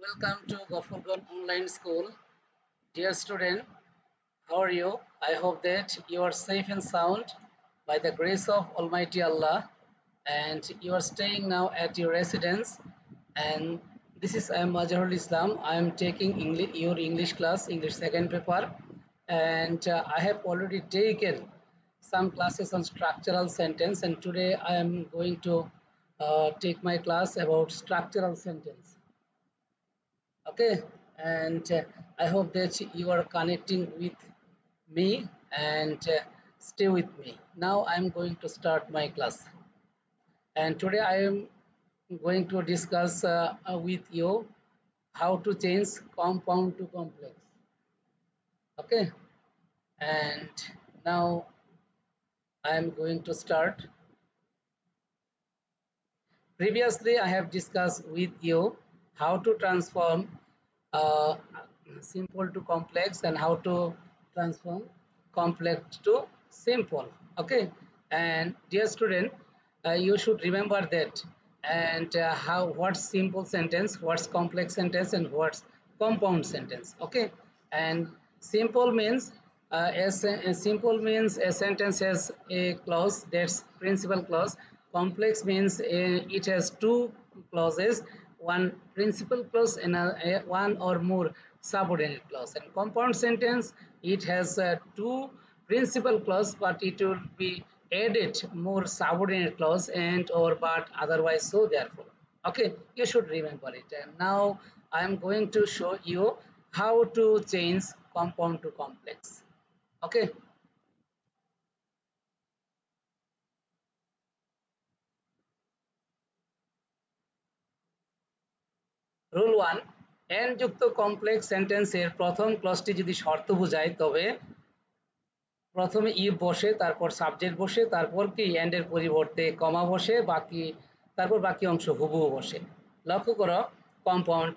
Welcome to Gofurgan Online School. Dear student, how are you? I hope that you are safe and sound by the grace of Almighty Allah and you are staying now at your residence. And this is I am Mazharul Islam. I am taking your English class, English second paper, and I have already taken some classes on structural sentence, and today I am going to take my class about structural sentence. Okay, and I hope that you are connecting with me and stay with me. Now I'm going to start my class, and today I am going to discuss with you how to change compound to complex. Okay, and now I am going to start. Previously I have discussed with you how to transform uh, simple to complex and how to transform complex to simple. Okay, and dear student, you should remember that, and how what's simple sentence, what's complex sentence, and what's compound sentence. Okay, and simple means simple means a sentence has a clause, that's principal clause. Complex means it has two clauses, one principal clause and one or more subordinate clause. And compound sentence, it has two principal clause, but it will be added more subordinate clause and or but otherwise so therefore. Okay, you should remember it. And now I am going to show you how to change compound to complex. Okay, rule one, N যুক্ত complex সেন্টেন্সের প্রথম ক্লজটি যদি শর্ত বোঝায় তবে প্রথমে if বসে, তারপর সাবজেক্ট বসে, তারপর কি এন্ড এর পরিবর্তে কমা বসে, তারপর বাকি অংশ হুবহু বসে। লক্ষ্য করো, compound,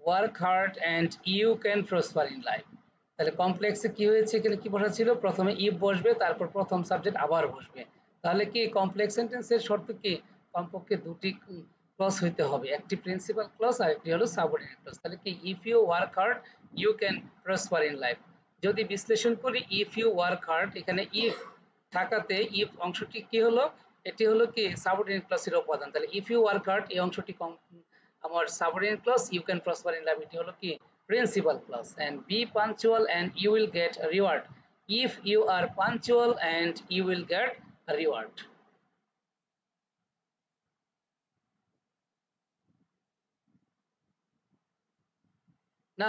work hard and you can prosper in life. তাহলে কমপ্লেক্সে কি হয়েছে, এখানে কি বসা ছিল, প্রথমে ইফ বসবে, তারপর প্রথম সাবজেক্ট আবার বসবে। তাহলে কি কমপ্লেক্স সেন্টেন্সের শর্ত কি, কমপক্ষে দুটি ক্লজ হইতে হবে, একটি প্রিন্সিপাল ক্লজ আর একটি হলো সাবঅর্ডিনেট ক্লজ। তাহলে কি if you work hard you can prosper in life. যদি বিশ্লেষণ করি, ইফ ইউ ওয়ার্ক হার্ড, এখানে ইফ থাকাতে ইফ অংশটি কি হলো, এটি হলো কি সাবঅর্ডিনেট ক্লজের উপাদান। তাহলে ইফ ইউ ওয়ার্ক হার্ড এই অংশটি আমার subordinate clause, you can prosper in life এটি হলো কি principal clause. And be punctual and you will get reward, if you are punctual and you will get reward.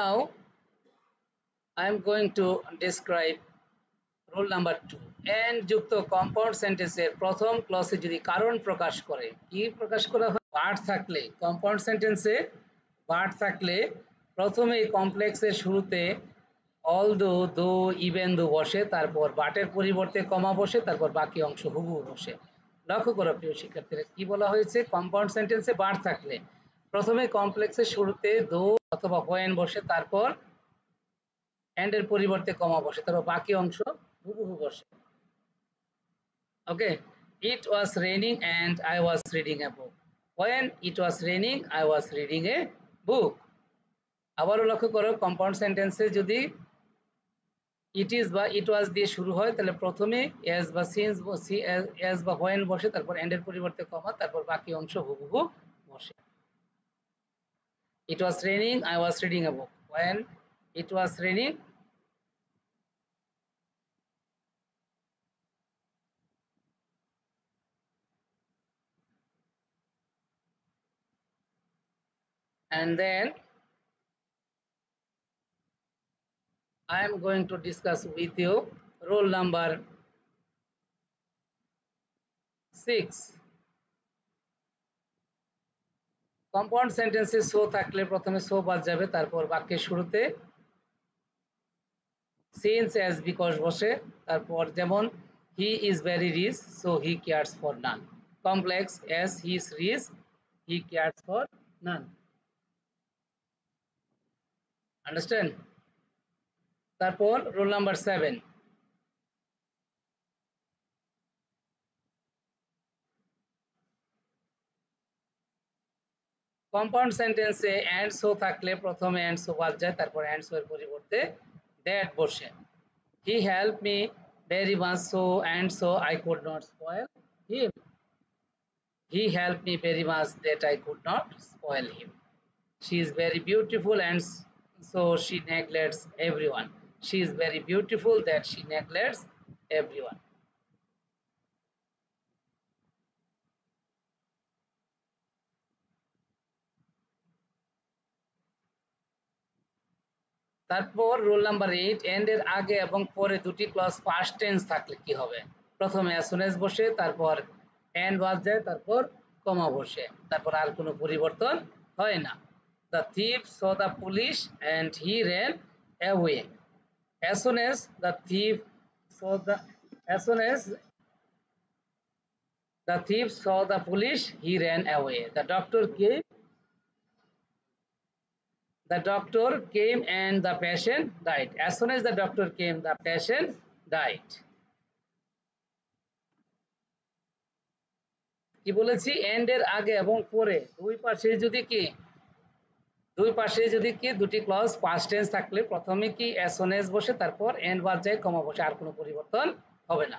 Now I am going to describe rule number 2, and যুক্ত compound সেন্টেন্সের প্রথম ক্লজে যদি কারণ প্রকাশ করে, কি প্রকাশ করা হয়, বাট থাকলে, কম্পাউন্ড সেন্টেন্সে বাট থাকলে প্রথমে কমপ্লেক্সের শুরুতে অল দো, দো, ইভেন দো বসে, তারপর বাটের পরিবর্তে কমা বসে, তারপর বাকি অংশ হুবহু বসে। লক্ষ্য করো প্রিয় শিক্ষার্থীরা, কি বলা হয়েছে, কম্পাউন্ড সেন্টেন্সে বাট থাকলে প্রথমে কমপ্লেক্সের শুরুতে দো অথবা হোয়েন বসে, তারপর এন্ড এর পরিবর্তে কমা বসে, তারপর বাকি অংশ হুবহু বসে। Okay, it was raining and I was reading a book. When it was raining I was reading a book. আবারও লক্ষ্য করো, কম্পাউন্ড সেন্টেন্সে যদি ইট ইজ বা ইট ওয়াজ দিয়ে শুরু হয়, তাহলে প্রথমে এস বা সিন্স এস বা হোয়েন বসে, তারপর এন্ড এর পরিবর্তে কমা, তারপর বাকি অংশ হুবহু বসে। It was raining I was reading a book. When it was raining, and then I am going to discuss with you rule number 6. Compound সেন্টেন্সে সো থাকলে প্রথমে সো বাদ যাবে, তারপর বাক্যের শুরুতে সিন্স অ্যাজ বিকজ বসে, তারপর যেমন he is very rich so he cares for none. Complex, as he is rich he cares for none. Understand? তারপর রুল নাম্বার 7, কম্পাউন্ড সেন্টেন্সে অ্যান্ড সো থাকলে প্রথমে অ্যান্ড সো বাদ যায়, তারপর অ্যান্ড সো এর পরিবর্তে দ্যাট বসে। He help me very much so and so I could not spoil him. He help me very much that I could not spoil him. She is very beautiful and so she neglects everyone. She is very beautiful that she neglects everyone. তারপর rule number 8, and এর আগে এবং পরে দুটি clause past tense থাকলে কি হবে? প্রথমে as soon as বসে, তারপর এন্ড বাদ যায়, তারপর কমা বসে, তারপর আর কোনো পরিবর্তন হয় না। The thief saw the police and he ran away. As soon as the thief saw the as soon as the thief saw the police, he ran away. The doctor came and the patient died. As soon as the doctor came, the patient died. কি বলেছি? And এর আগে এবং পরে দুই পাশে যদি কি দুটি ক্লজ পাস্ট টেন্স থাকলে প্রথমে কি as soon as বসে, তারপর এন্ড বাদ যায়, কমা বসে, আর কোনো পরিবর্তন হবে না।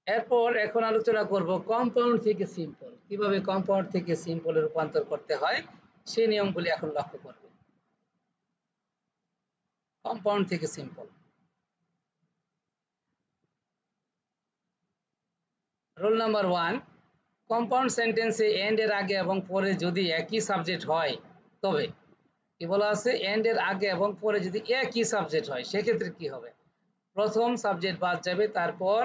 এরপর এখন আলোচনা করব কম্পাউন্ড থেকে সিম্পল। কিভাবে কম্পাউন্ড থেকে সিম্পলে রূপান্তর করতে হয় সেই নিয়মগুলি এখন লক্ষ্য করবে। কম্পাউন্ড থেকে সিম্পল। রুল নাম্বার 1, কম্পাউন্ড সেন্টেন্সে এন্ড এর আগে এবং পরে যদি একই সাবজেক্ট হয় তবে কি বলা আছে? এন্ড এর আগে এবং পরে যদি একই সাবজেক্ট হয় সেক্ষেত্রে কি হবে? প্রথম সাবজেক্ট বাদ যাবে, তারপর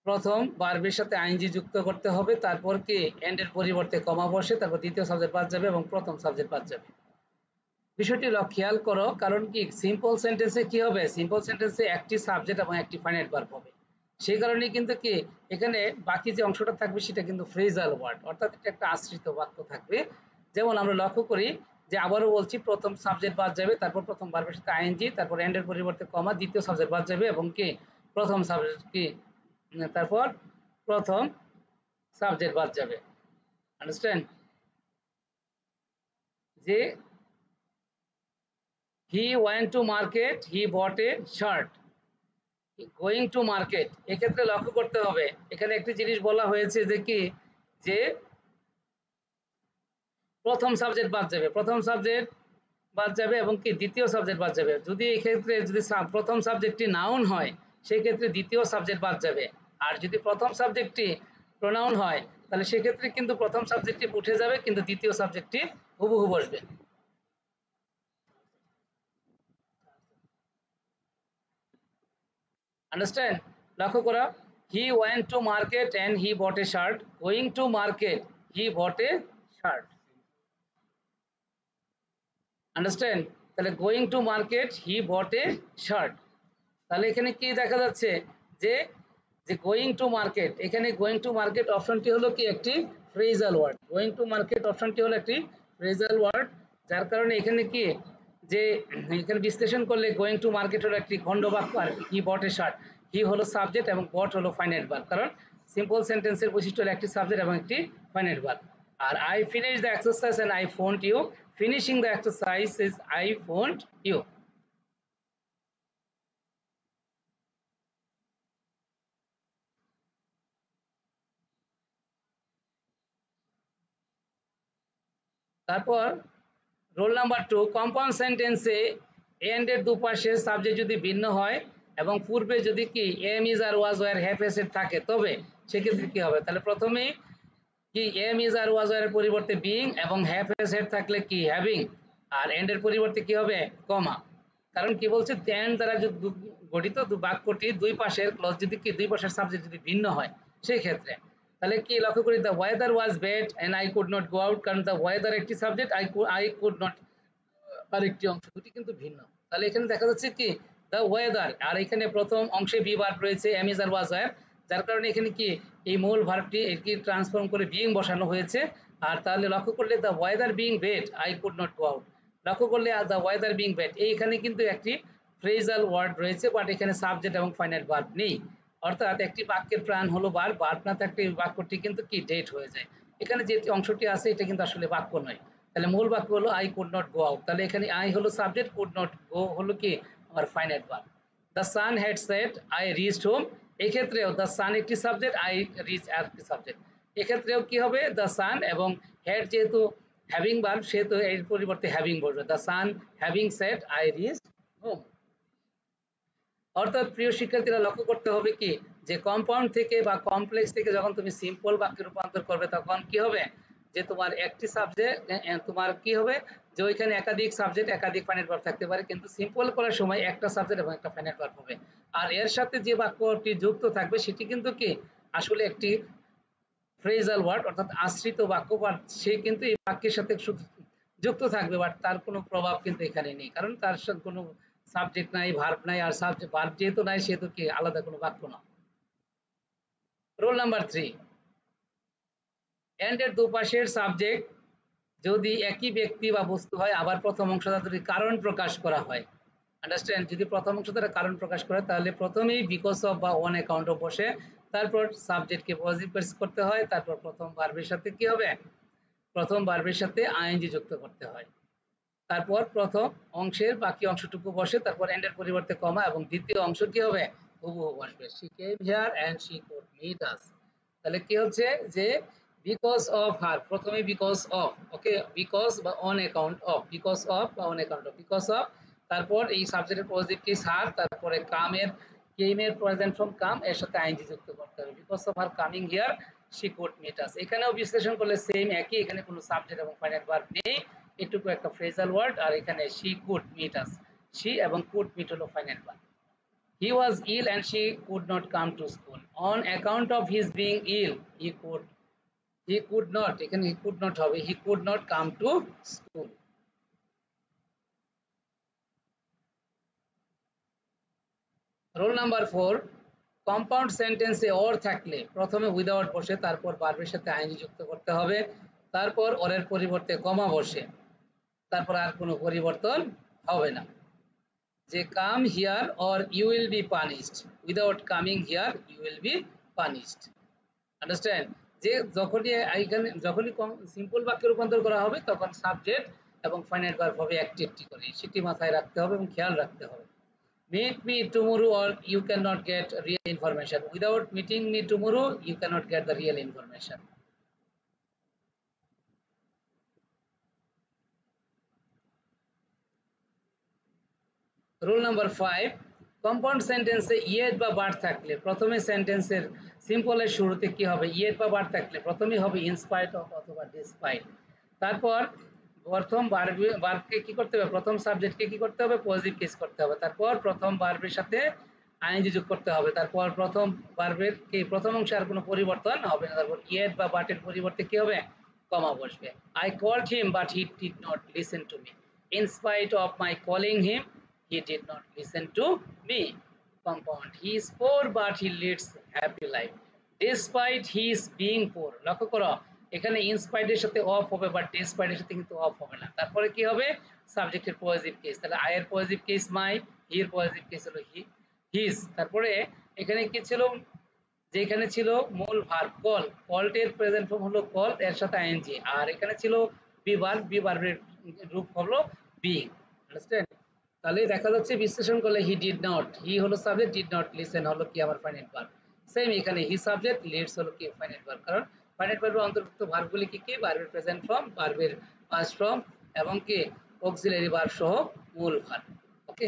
প্রথম ভার্বের সাথে আইএনজি যুক্ত করতে হবে, তারপর কি এন্ড এর পরিবর্তে কমা বসে, তারপর দ্বিতীয় সাবজেক্ট বাদ যাবে এবং প্রথম সাবজেক্ট বাদ যাবে। বিষয়টি খেয়াল করো, কারণ কি সিম্পল সেন্টেন্সে কি হবে? সিম্পল সেন্টেন্সে একটি সাবজেক্ট এবং একটি ফাইনাইট ভার্ব হবে। সেই কারণেই কিন্তু কি এখানে বাকি যে অংশটা থাকবে সেটা কিন্তু ফ্রেজাল ওয়ার্ড, অর্থাৎ এটা একটা আশ্রিত বাক্য থাকবে। যেমন আমরা লক্ষ্য করি যে, আবারও বলছি, প্রথম সাবজেক্ট বাদ যাবে, তারপর প্রথম ভার্বের সাথে আইএনজি, তারপর এন্ড এর পরিবর্তে কমা, দ্বিতীয় সাবজেক্ট বাদ যাবে এবং কি প্রথম সাবজেক্ট কি তারপর প্রথম সাবজেক্ট বাদ যাবে। আন্ডারস্ট্যান্ড? যে he went to market, he bought a shirt. Going to market, এক্ষেত্রে লক্ষ্য করতে হবে এখানে একটি জিনিস বলা হয়েছে যে কি, যে প্রথম সাবজেক্ট বাদ যাবে, প্রথম সাবজেক্ট বাদ যাবে এবং কি দ্বিতীয় সাবজেক্ট বাদ যাবে। যদি এক্ষেত্রে যদি প্রথম সাবজেক্টটি নাউন হয় সেই ক্ষেত্রে দ্বিতীয় সাবজেক্ট বাদ যাবে, আর যদি প্রথম সাবজেক্টটি প্রোনাউন হয় তাহলে সেক্ষেত্রে কিন্তু প্রথম সাবজেক্টটি উঠে যাবে কিন্তু দ্বিতীয় সাবজেক্টটি হুবহু বসবে। আন্ডারস্ট্যান্ড? লক্ষ্য করা, he went to market and he bought a shirt, going to market, he bought a shirt. Understand? তাহলে going to market, he bought a shirt. তাহলে এখানে কি দেখা যাচ্ছে যে যে গোয়িং টু মার্কেট, এখানে গোয়িং টু মার্কেট অপশনটি হলো কি একটি phrasal word. Going to market অপশনটি হলো একটি ফ্রেজাল ওয়ার্ড, যার কারণে এখানে কি যে এখানে বিশ্লেষণ করলে গোয়িং টু মার্কেট হলো একটি খণ্ডবাক্য, আর হি বট এ শার্ট, হি হলো সাবজেক্ট এবং বট হলো ফাইনাইট ভার্ব। কারণ সিম্পল সেন্টেন্সের বৈশিষ্ট্য হলো একটি সাবজেক্ট এবং একটি ফাইনাইট ভার্ব। আর I finish the exercise and I phoned you, finishing the exercise is I phoned you. তারপর রোল নাম্বার 2, কম্পাউন্ড সেন্টেন্সে এন্ড এর দুপাশে সাবজেক্ট যদি ভিন্ন হয় এবং পূর্বে যদি কি am is are was were have has থাকে তবে সেক্ষেত্রে কি হবে? তাহলে প্রথমেই কি am is are was were পরিবর্তে বিং এবং হ্যাভ এসেড থাকলে কি হ্যাভিং, আর এন্ড এর পরিবর্তে কি হবে? কমা। কারণ কি বলছে? এন্ড দ্বারা গঠিত বাক্যটি দুই পাশের ক্লজ যদি কি দুই পাশের সাবজেক্ট যদি ভিন্ন হয় সেই ক্ষেত্রে তাহলে কি লক্ষ্য করি, the weather was bad and I could not go out. কারণ দ্য ওয়েদার একটি সাবজেক্ট, আই কুড নট আরেকটি অংশ, দুটি কিন্তু ভিন্ন। তাহলে এখানে দেখা যাচ্ছে কি দ্য ওয়েদার, আর এখানে প্রথম অংশে বি ভার্ব রয়েছে am is are was were, যার কারণে এখানে কি এই মূল ভার্বটি এটি ট্রান্সফর্ম করে বিইং বসানো হয়েছে। আর তাহলে লক্ষ্য করলে the weather being bad I could not go out, লক্ষ্য করলে are the weather being bad এইখানে কিন্তু একটি ফ্রেজাল ওয়ার্ড রয়েছে, বাট এখানে সাবজেক্ট এবং ফাইনাইট ভার্ব নেই। অর্থাৎ একটি বাক্যের প্রাণ হলো ভার্ব, ভার্ব না থাকলে বাক্যটি কিন্তু কি ডেট হয়ে যায়। এখানে যে অংশটি আছে এটা কিন্তু আসলে বাক্য নয়। তাহলে মূল বাক্য হলো I could not go out. তাহলে এখানে আই হলো সাবজেক্ট, কুড নট গো হলো কি আমার finite verb. The sun had said I reached home. এক্ষেত্রেও দ্য সান একটি সাবজেক্ট, আই রিচ আর একটি সাবজেক্ট। এক্ষেত্রেও কি হবে, দ্য সান এবং হ্যাড যেহেতু হ্যাভিং ভার্ব সেহেতু এর পরিবর্তে হ্যাভিং বসবে। The sun having said I reached home. অর্থাৎ প্রিয় শিক্ষার্থীরা লক্ষ্য করতে হবে কি যে কম্পাউন্ড থেকে বা কমপ্লেক্স থেকে যখন তুমি সিম্পল বাক্যে রূপান্তর করবে তখন কি হবে যে তোমার একটি সাবজেক্ট তোমার কি হবে যে ওইখানে একাধিক সাবজেক্ট একাধিক ফাইনাইট ভার্ব থাকতে পারে, কিন্তু সিম্পল করার সময় একটা সাবজেক্ট এবং একটা ফাইনাইট ভার্ব হবে। আর এর সাথে যে বাক্যটি যুক্ত থাকবে সেটি কিন্তু কি আসলে একটি ফ্রেজাল ওয়ার্ড অর্থাৎ আশ্রিত বাক্য, বা সে কিন্তু এই বাক্যের সাথে যুক্ত থাকবে, বাট তার কোনো প্রভাব কিন্তু এখানে নেই, কারণ তার সাথে কোনো সাবজেক্ট নাই, ভার্ব নাই, আর সাবজেক্ট ভার্ব যেহেতু নাই সেহেতু কি আলাদা কোনো বাক্য না। রোল নাম্বার 3, এন্ড এর দুপাশের সাবজেক্ট যদি একই ব্যক্তি বা বস্তু হয়, আবার প্রথম অংশ দ্বারা যদি কারণ প্রকাশ করা হয়, আন্ডারস্ট্যান্ড, যদি প্রথম অংশ দ্বারা কারণ প্রকাশ করে তাহলে প্রথমেই বিকজ অফ বা অন অ্যাকাউন্ট অফ বসে, তারপর সাবজেক্টকে পজিটিভ প্রেস করতে হয়, তারপর প্রথম ভার্বের সাথে কি হবে, প্রথম ভার্বের সাথে আইএনজি যুক্ত করতে হয়, তারপর প্রথম অংশের বাকি অংশটুকু বসে, তারপর এন্ডের পরিবর্তে কমা, এবং দ্বিতীয় অংশ কি হবে, হুবহু বসবে, she came here and she could meet us. তাহলে কি হচ্ছে যে বিকজ অফ হার, প্রথমে বিকজ অফ, ওকে, বিকজ বা on account of, because of বা on account of, because of, তারপর এই সাবজেক্টের পজিটিভ কেস হার, তারপরে কামের কেমের প্রেজেন্ট ফর্ম কাম এর সাথে আইএনজি যুক্ত করতে হবে, because of her coming here she could meet us. এখানেও বিশ্লেষণ করলে সেম একই, এখানে কোনো সাবজেক্ট এবং ফাইনাইট ভার্ব নেই, এটুকু একটা ফ্রেজাল ওয়ার্ড, আর এখানে she could meet us, she এবং কুড মিট হলো finite verb. He was ill and she could not come to school. On account of his being ill, he could not, এখানে he could not হবে, he could not come to school. Roll number 4, compound সেন্টেন্সে or থাকলে প্রথমে without বসে, তারপর ভার্বের সাথে ING যুক্ত করতে হবে, তারপর অরের পরিবর্তে কমা বসে, তারপর আর কোনো পরিবর্তন হবে না। যে come here or you will be punished, without coming here you will be punished. Understand, যে যখনই সিম্পল বাক্যে রূপান্তর করা হবে তখন সাবজেক্ট এবং ফাইনাইট ভার্ব হবে একটি একটি করে, সেটি মাথায় রাখতে হবে এবং খেয়াল রাখতে হবে। Meet me tomorrow or you cannot get real information, without meeting me tomorrow you cannot get the real information. Rule number 5, compound সেন্টেন্সে ইয়েট বা বার থাকলে প্রথমে সেন্টেন্সের সিম্পলের শুরুতে কি হবে, ইয়েট বা বার থাকলে প্রথমেই হবে ইনস্পাইট অফ অথবা ডিসপাইট, তারপর প্রথম ভার্বকে কি করতে হবে, প্রথম সাবজেক্টকে কি করতে হবে, পজিটিভ কেস করতে হবে, তারপর প্রথম ভার্বের সাথে আইএনজি যোগ করতে হবে, তারপর প্রথম ভার্বের কি প্রথম অংশে আর কোনো পরিবর্তন হবে না, তারপর ইয়েট বা বাটের পরিবর্তে কি হবে, কমা বসবে। I called him but he did not listen to me, in spite of my calling him he did not listen to me. Compound, he is poor but he leads happy life despite his being poor. লক্ষ্য করো এখানে in spite এর সাথে of হবে, but despite এর সাথে কিন্তু of হবে না, তারপরে কি হবে, সাবজেক্টের পজিটিভ কেস, তাহলে আই এর পজিটিভ কেস মাই, হি এর পজিটিভ কেস হলো হিজ, তারপরে এখানে কি ছিল, যে এখানে ছিল মূল ভার্ব কল, কলটের প্রেজেন্ট ফর্ম হলো কল, এর সাথে আইএনজি, আর এখানে ছিল বি ভার্ব, বি ভার্বের রূপ হলো বিং। আন্ডারস্ট্যান্ড, তাহলে দেখা যাচ্ছে বিশ্লেষণ করলে হি ডিড নট, হি হলো সাবজেক্ট, ডিড নট লিসেন হলো কি আমার ফাইনাইট ভার্ব, সেম এখানে হি সাবজেক্ট, লিডস হলো কি ফাইনাইট ভার্ব, কারণ ফাইনাইট ভার্বের অন্তর্ভুক্ত ভার্বগুলি কি কি, ভার্বের প্রেজেন্ট ফর্ম, ভার্বের পাস্ট ফর্ম এবং কি অক্সিলারি ভার্ব সহ মূল verb. Okay,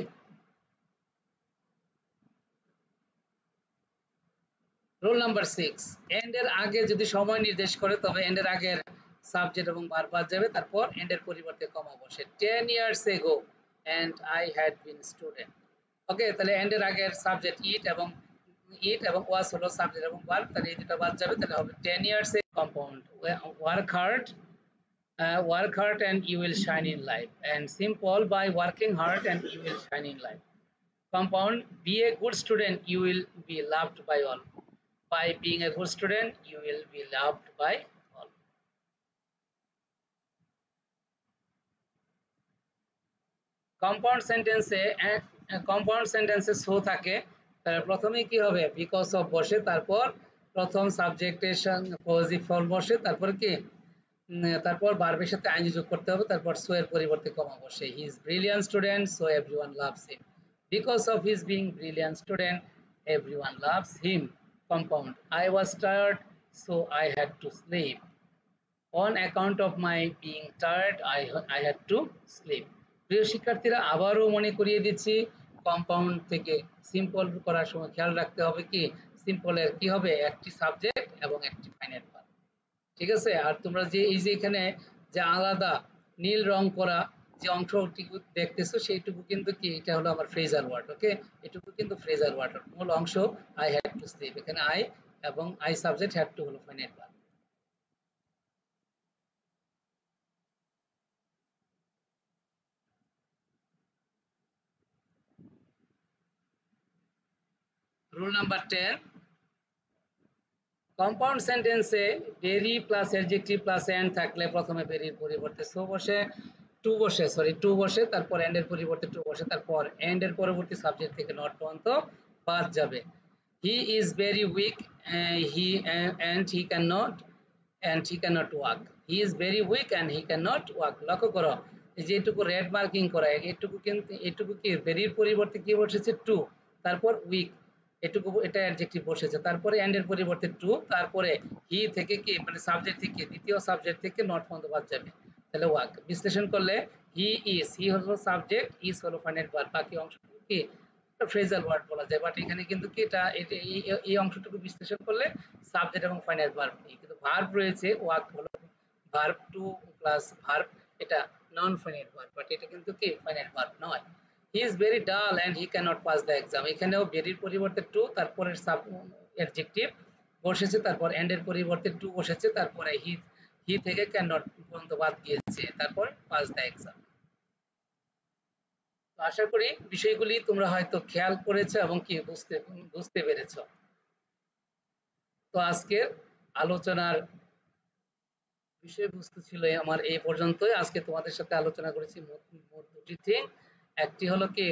roll number 6, and এর আগে যদি সময় নির্দেশ করে তবে এন্ড এর আগের সাবজেক্ট এবং ভার্ব বাদ যাবে, তারপর এন্ড এর পরিবর্তে কমা বসে, 10 years ago and I had been student. ওকে, তাহলে এন্ড এর আগের সাবজেক্ট ইট এবং ওয়াজ হলো সাবজেক্ট এবং ভার্ব, তাহলে এই দুটো বাদ যাবে, তাহলে হবে 10 years a compound, work hard and you will shine in life, and simple, by working hard and you will shine in life. Compound, be a good student, you will be loved by all, by being a good student you will be loved by all. Compound সেন্টেন্সে so থাকে, তাহলে প্রথমে কি হবে because of বসে, তারপর প্রথম সাবজেক্টের পজিটিভ ফর্ম বসে, তারপর কি তারপর ভার্বের সাথে আইএনজি যোগ করতে হবে, তারপর সো এর পরিবর্তে কমা বসে। He is brilliant student so everyone loves him. Because of his being brilliant student everyone loves him. Compound I was tired so I had to slip. On account of my being tired I had to slip. প্রিয় শিক্ষার্থীরা, আবারও মনে করিয়ে দিচ্ছি, compound থেকে simple করার সময় খেয়াল রাখতে হবে কি সিম্পলের কি হবে একটি সাবজেক্ট এবং একটি ফাইনাইট ভার্ব। ঠিক আছে? আর তোমরা যে এই যে এখানে যে আলাদা নীল রং করা যে অংশটুকু দেখতেছো সেইটুকু কিন্তু কি এটা হলো আমার ফ্রেজার ওয়ার্ড। ওকে, এটুকু কিন্তু ফ্রেজার ওয়ার্ড। মূল অংশ আই হ্যাড টু স্লিপ, এখানে আই এবং আই সাবজেক্ট হ্যাড টু হলো finite verb. Rule number 10, compound সেন্টেন্সে very plus adjective plus and থাকলে প্রথমে ভেরির পরিবর্তে সো বসে, টু বসে, তারপর এন্ড এর পরিবর্তে টু বসে, তারপর এন্ড এর পরবর্তী সাবজেক্ট থেকে নট পর্যন্ত বাদ যাবে। He is very weak he and he can not walk. He is very weak and he can not walk. লক্ষ্য করো এই যে এটুকু রেড মার্কিং করা, এটুকু কিন্তু এটুকু কি ভেরির পরিবর্তে কি বসেছে টু, তারপর উইক, এটুকু এটা অ্যাডজেক্টিভ বসেছে, তারপরে এন্ড এর পরিবর্তে টু, তারপরে হি থেকে কি মানে সাবজেক্ট থেকে দ্বিতীয় সাবজেক্ট থেকে নট পর্যন্ত বাদ যাবে, তাহলে ওয়াক। বিশ্লেষণ করলে হি হলো সাবজেক্ট, ইজ হলো ফাইনাইট ভার্ব, বাকি অংশটুকু কি ফ্রেজাল ওয়ার্ড বলা যায়। বাট এখানে কিন্তু কি এটা এই অংশটুকু বিশ্লেষণ করলে সাবজেক্ট এবং ফাইনাইট ভার্ব নেই, কিন্তু ভার্ব রয়েছে, ওয়াক হলো ভার্ব টু প্লাস ভার্ব, এটা নন ফাইনাইট ভার্ব, বাট এটা কিন্তু কি ফাইনাইট ভার্ব নয়। He is very dull and he can not pass the exam, এখানেও ভেরির পরিবর্তে টু, তারপরে সাব অ্যাডজেক্টিভ বসেছে, তারপর এন্ড এর পরিবর্তে টু বসেছে, তারপরে হি থেকে ক্যান নট পর্যন্ত বাদ গিয়েছে, তারপর পাস দ্য এক্সাম। তো আশা করি বিষয়গুলি তোমরা হয়তো খেয়াল করেছো এবং কি বুঝতে পেরেছো। তো আজকের আলোচনার বিষয়বস্তু ছিল আমার এই পর্যন্তই। আজকে তোমাদের সাথে আলোচনা করেছি মোট দুটি থিং, একটি হলো কি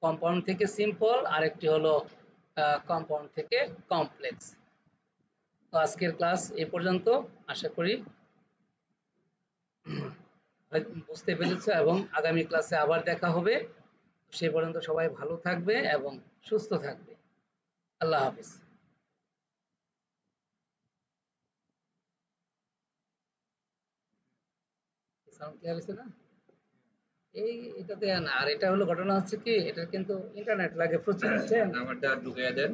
কম্পাউন্ড থেকে সিম্পল, আর একটি হলো কম্পাউন্ড থেকে কমপ্লেক্স। তো আজকের ক্লাস এই পর্যন্ত, আশা করি বুঝতে পেরেছো এবং আগামী ক্লাসে আবার দেখা হবে। সে পর্যন্ত সবাই ভালো থাকবে এবং সুস্থ থাকবে। আল্লাহ হাফিজ। সাউন্ড ক্লিয়ার হয়েছে না? এই এটাতে না, আর এটা হলো ঘটনা হচ্ছে কি এটার কিন্তু ইন্টারনেট লাগে প্রচুর, বুঝছেন? আমারটা ঢুকিয়ে দেন।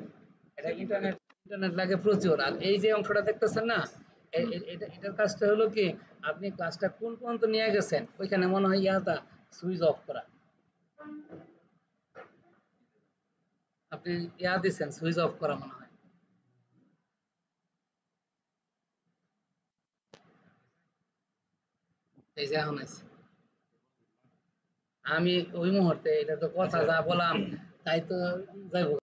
এটা ইন্টারনেট লাগে প্রচুর। আর এই যে অংশটা দেখতেছেন না, এটার কাজটা হলো কি আপনি ক্লাসটা কোন পর্যন্ত নিয়ে গেছেন ওইখানে মনে হয় ইয়াটা সুইচ অফ করা, আপনি ইয়া দিচ্ছেন সুইচ অফ করা মনে হয়। এই যে এখন আছে, আমি ওই মুহূর্তে এটা তো কথা যা বললাম তাই তো যাইব।